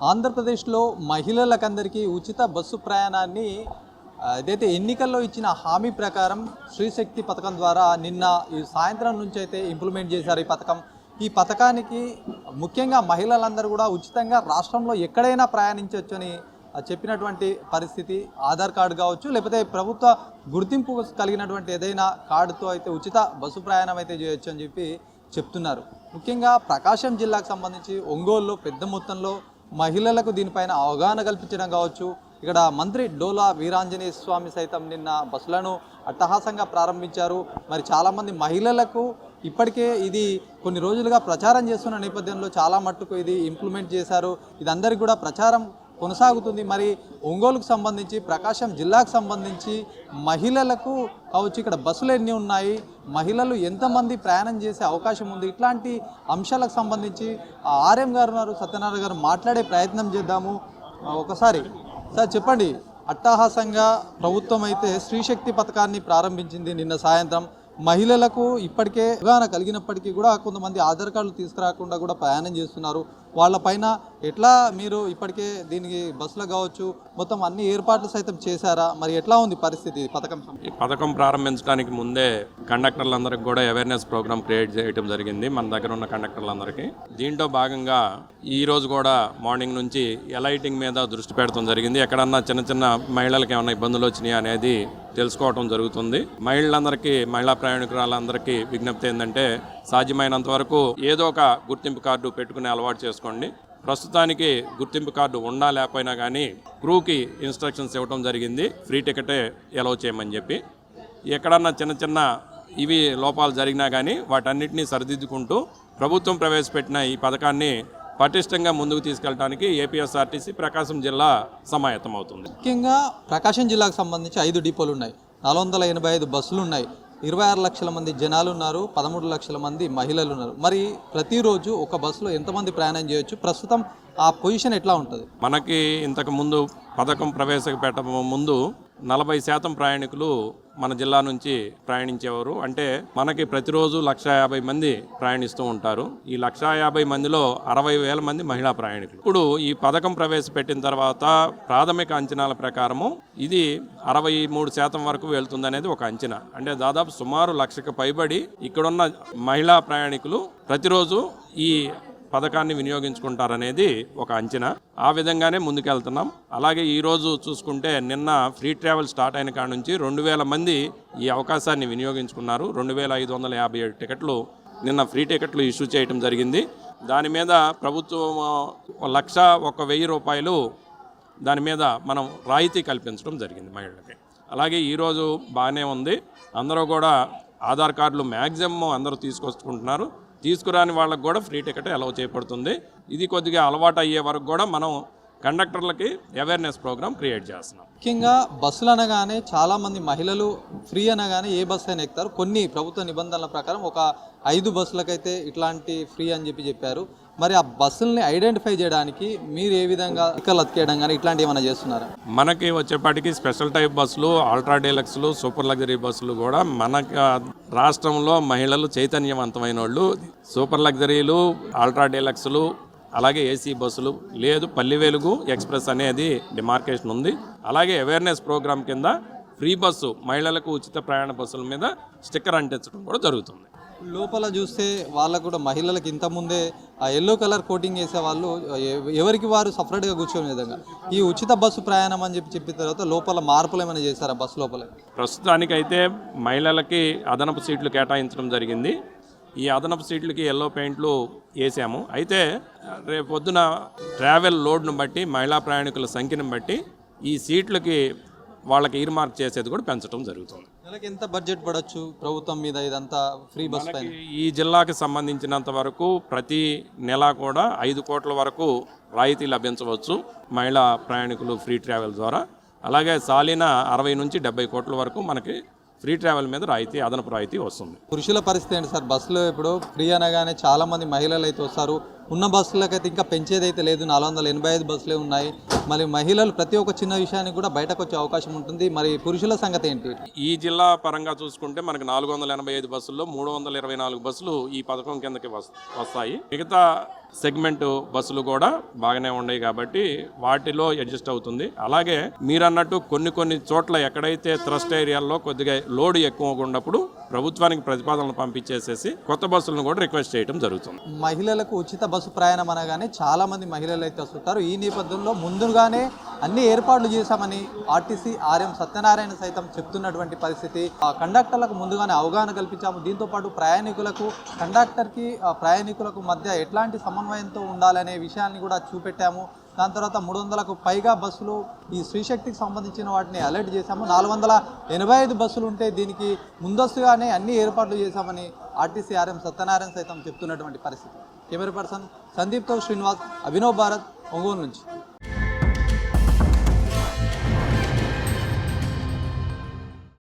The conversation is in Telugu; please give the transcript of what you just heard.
ఆంధ్రప్రదేశ్లో మహిళలకందరికీ ఉచిత బస్సు ప్రయాణాన్ని ఏదైతే ఎన్నికల్లో ఇచ్చిన హామీ ప్రకారం శ్రీశక్తి పథకం ద్వారా నిన్న ఈ సాయంత్రం నుంచి అయితే ఇంప్లిమెంట్ చేశారు ఈ పథకానికి ముఖ్యంగా మహిళలందరూ కూడా ఉచితంగా రాష్ట్రంలో ఎక్కడైనా ప్రయాణించవచ్చని చెప్పినటువంటి పరిస్థితి. ఆధార్ కార్డు కావచ్చు, లేకపోతే ప్రభుత్వ గుర్తింపు కలిగినటువంటి ఏదైనా కార్డుతో అయితే ఉచిత బస్సు ప్రయాణం అయితే చేయొచ్చు అని చెప్పి చెప్తున్నారు. ముఖ్యంగా ప్రకాశం జిల్లాకు సంబంధించి ఒంగోలులో పెద్ద మొత్తంలో మహిళలకు దీనిపైన అవగాహన కల్పించడం కావచ్చు. ఇక్కడ మంత్రి డోలా వీరాంజనేయ స్వామి సైతం నిన్న బస్సులను అట్టహాసంగా ప్రారంభించారు. మరి చాలామంది మహిళలకు ఇప్పటికే ఇది కొన్ని రోజులుగా ప్రచారం చేస్తున్న నేపథ్యంలో చాలా మట్టుకు ఇది ఇంప్లిమెంట్ చేశారు. ఇది అందరికీ కూడా ప్రచారం కొనసాగుతుంది. మరి ఒంగోలుకు సంబంధించి, ప్రకాశం జిల్లాకు సంబంధించి మహిళలకు కావచ్చు, ఇక్కడ బస్సులు ఎన్ని ఉన్నాయి, మహిళలు ఎంతమంది ప్రయాణం చేసే అవకాశం ఉంది, ఇట్లాంటి అంశాలకు సంబంధించి ఆర్ఎం గారు ఉన్నారు, సత్యనారాయణ గారు మాట్లాడే ప్రయత్నం చేద్దాము. ఒకసారి సార్ చెప్పండి, అట్టహాసంగా ప్రభుత్వం అయితే శ్రీశక్తి పథకాన్ని ప్రారంభించింది నిన్న సాయంత్రం. మహిళలకు ఇప్పటికే అవగాహన కలిగినప్పటికీ కూడా కొంతమంది ఆధార్ కార్డులు తీసుకురాకుండా కూడా ప్రయాణం చేస్తున్నారు. వాళ్ళపైన ఎట్లా మీరు ఇప్పటికే దీనికి బస్సులు కావచ్చు మొత్తం అన్ని ఏర్పాట్లు సైతం చేశారా? మరి ఎట్లా ఉంది పరిస్థితి పథకం? ఈ పథకం ప్రారంభించడానికి ముందే కండక్టర్లందరికీ కూడా అవేర్నెస్ ప్రోగ్రామ్ క్రియేట్ చేయడం జరిగింది మన దగ్గర ఉన్న కండక్టర్లందరికీ. దీంట్లో భాగంగా ఈ రోజు కూడా మార్నింగ్ నుంచి ఎలైటింగ్ మీద దృష్టి పెడతాం జరిగింది. ఎక్కడన్నా చిన్న చిన్న మహిళలకు ఏమైనా ఇబ్బందులు వచ్చినాయి అనేది తెలుసుకోవడం జరుగుతుంది. మహిళలందరికీ, మహిళా ప్రయాణికురాలందరికీ విజ్ఞప్తి ఏంటంటే సాధ్యమైనంత వరకు ఏదో ఒక గుర్తింపు కార్డు పెట్టుకునే అలవాటు చేసుకోండి. ప్రస్తుతానికి గుర్తింపు కార్డు ఉన్నా లేకపోయినా కానీ క్రూకి ఇన్స్ట్రక్షన్స్ ఇవ్వడం జరిగింది, ఫ్రీ టికెటే అలౌ చేయమని చెప్పి. ఎక్కడన్నా చిన్న చిన్న ఇవి లోపాలు జరిగినా కానీ వాటన్నిటినీ సరిదిద్దుకుంటూ ప్రభుత్వం ప్రవేశపెట్టిన ఈ పథకాన్ని పటిష్టంగా ముందుకు తీసుకెళ్ళడానికి ఏపీఎస్ఆర్టీసీ ప్రకాశం జిల్లా సమాయత్తం అవుతుంది. ముఖ్యంగా ప్రకాశం జిల్లాకు సంబంధించి 5 డిపోలు ఉన్నాయి, 485 బస్సులు ఉన్నాయి, 26 లక్షల మంది జనాలు ఉన్నారు, 13 లక్షల మంది మహిళలు ఉన్నారు. మరి ప్రతిరోజు ఒక బస్సులో ఎంతమంది ప్రయాణం చేయొచ్చు? ప్రస్తుతం ఆ పొజిషన్ ఎట్లా ఉంటుంది? మనకి ఇంతకు ముందు పథకం ప్రవేశపెట్ట ముందు 40% ప్రయాణికులు మన జిల్లా నుంచి ప్రయాణించేవారు. అంటే మనకి ప్రతిరోజు 150,000 మంది ప్రయాణిస్తూ ఉంటారు. ఈ 150,000 మందిలో 60,000 మంది మహిళా ప్రయాణికులు. ఇప్పుడు ఈ పథకం ప్రవేశపెట్టిన తర్వాత ప్రాథమిక అంచనాల ప్రకారము ఇది 63% వరకు వెళ్తుందనేది ఒక అంచనా. అంటే దాదాపు సుమారు 1,00,000కి పైబడి ఇక్కడున్న మహిళా ప్రయాణికులు ప్రతిరోజు ఈ పథకాన్ని వినియోగించుకుంటారనేది ఒక అంచనా. ఆ విధంగానే ముందుకెళ్తున్నాం. అలాగే ఈరోజు చూసుకుంటే నిన్న ఫ్రీ ట్రావెల్ స్టార్ట్ అయిన కాడ నుంచి 2,000 మంది ఈ అవకాశాన్ని వినియోగించుకున్నారు. 2,557 టికెట్లు నిన్న ఫ్రీ టికెట్లు ఇష్యూ చేయడం జరిగింది. దాని మీద ప్రభుత్వం 1,01,000 రూపాయలు దాని మీద మనం రాయితీ కల్పించడం జరిగింది మహిళలకి. అలాగే ఈరోజు బాగానే ఉంది. అందరూ కూడా ఆధార్ కార్డులు మ్యాక్సిమం అందరూ తీసుకొచ్చుకుంటున్నారు. తీసుకురాని వాళ్ళకు కూడా ఫ్రీ టికెట్ అలౌ చేయబడుతుంది. ఇది కొద్దిగా అలవాటు అయ్యే వరకు కూడా మనం కండక్టర్లకి అవేర్నెస్ ప్రోగ్రామ్ క్రియేట్ చేస్తున్నాం. ముఖ్యంగా బస్సులు అనగానే చాలామంది మహిళలు ఫ్రీ అనగానే ఏ బస్సు అయినా ఎక్కుతారు. కొన్ని ప్రభుత్వ నిబంధనల ప్రకారం ఒక 5 బస్సులకైతే ఇట్లాంటి ఫ్రీ అని చెప్పారు. మరి ఆ బస్సుల్ని ఐడెంటిఫై చేయడానికి మీరు ఏ విధంగా ఎక్కలు అతికేయడం కానీ ఇట్లాంటి ఏమైనా చేస్తున్నారా? మనకి వచ్చేపాటికి స్పెషల్ టైప్ బస్సులు, అల్ట్రా డీలక్స్లు, సూపర్ లగ్జరీ బస్సులు కూడా మన రాష్ట్రంలో మహిళలు చైతన్యవంతమైన వాళ్ళు. సూపర్ లగ్జరీలు, అల్ట్రా డీలక్స్లు, అలాగే ఏసీ బస్సులు లేదు, పల్లి వెలుగు ఎక్స్ప్రెస్ అనేది డిమార్కేషన్ ఉంది. అలాగే అవేర్నెస్ ప్రోగ్రామ్ కింద ఫ్రీ బస్సు మహిళలకు ఉచిత ప్రయాణ బస్సుల మీద స్టిక్కర్ అంటించడం కూడా జరుగుతుంది. లోపల చూస్తే వాళ్ళకు కూడా మహిళలకు ఇంతకుముందే ఆ ఎల్లో కలర్ కోటింగ్ వేసే వాళ్ళు ఎవరికి వారు సపరేట్గా కూర్చొనే విధంగా ఈ ఉచిత బస్సు ప్రయాణం అని చెప్పిన తర్వాత లోపల మార్పులు ఏమైనా చేశారా బస్సు లోపల? ప్రస్తుతానికైతే మహిళలకి అదనపు సీట్లు కేటాయించడం జరిగింది. ఈ అదనపు సీట్లకి ఎల్లో పెయింట్లు వేసాము. అయితే రేపు పొద్దున ట్రావెల్ లోడ్ను బట్టి, మహిళా ప్రయాణికుల సంఖ్యను బట్టి ఈ సీట్లకి వాళ్ళకి ఈర్ మార్క్ చేసేది కూడా పెంచడం జరుగుతుంది. నెలకి ఎంత బడ్జెట్ పడవచ్చు ప్రభుత్వం మీద ఇదంతా ఫ్రీ బస్ పైన? ఈ జిల్లాకి సంబంధించినంత వరకు ప్రతి నెల కూడా 5 కోట్ల వరకు రాయితీ లభించవచ్చు మహిళా ప్రయాణికులు ఫ్రీ ట్రావెల్ ద్వారా. అలాగే సాలిన 60 నుంచి 70 కోట్ల వరకు మనకి ఫ్రీ ట్రావెల్ మీద రాయితీ, అదనపు రాయితీ వస్తుంది. పురుషుల పరిస్థితి ఏంటి సార్? బస్సులో ఇప్పుడు ఫ్రీ అనగానే చాలామంది మహిళలు అయితే వస్తారు, ఉన్న బస్సులకైతే ఇంకా పెంచేదైతే లేదు, 485 బస్సులే ఉన్నాయి. మరి మహిళలు ప్రతి ఒక్క చిన్న విషయానికి కూడా బయటకు వచ్చే అవకాశం ఉంటుంది. మరి పురుషుల సంగతి ఏంటి? ఈ జిల్లా పరంగా చూసుకుంటే మనకు 485 బస్సుల్లో 324 బస్సులు ఈ పథకం కిందకి వస్తాయి. మిగతా సెగ్మెంట్ బస్సులు కూడా బాగానే ఉన్నాయి కాబట్టి వాటిలో అడ్జస్ట్ అవుతుంది. అలాగే మీరన్నట్టు కొన్ని చోట్ల ఎక్కడైతే థ్రస్ట్ ఏరియాల్లో కొద్దిగా లోడ్ ఎక్కువగా ఉన్నప్పుడు ప్రభుత్వానికి ప్రతిపాదనలు పంపించేసేసి కొత్త బస్సులను కూడా రిక్వెస్ట్ చేయడం జరుగుతుంది. మహిళలకు ఉచిత బస్సు ప్రయాణం అనగానే చాలా మంది మహిళలు అయితే వస్తుంటారు. ఈ నేపథ్యంలో ముందుగానే అన్ని ఏర్పాట్లు చేశామని ఆర్టీసీ ఆర్ఎం సత్యనారాయణ సైతం చెప్తున్నటువంటి పరిస్థితి. కండక్టర్లకు ముందుగానే అవగాహన కల్పించాము. దీంతోపాటు ప్రయాణికులకు కండక్టర్కి ప్రయాణికులకు మధ్య ఎట్లాంటి సమన్వయంతో ఉండాలనే విషయాన్ని కూడా చూపెట్టాము. దాని తర్వాత 300కు పైగా బస్సులు ఈ స్త్రీశక్తికి సంబంధించిన వాటిని అలర్ట్ చేశాము. 485 బస్సులు ఉంటే దీనికి ముందస్తుగానే అన్ని ఏర్పాట్లు చేశామని ఆర్టీసీ ఆర్ఎం సత్యనారాయణ సైతం చెప్తున్నటువంటి పరిస్థితి. కెమెరా పర్సన్ సందీప్తో శ్రీనివాస్, అభినవ్ భారత్, ఒంగోలు నుంచి.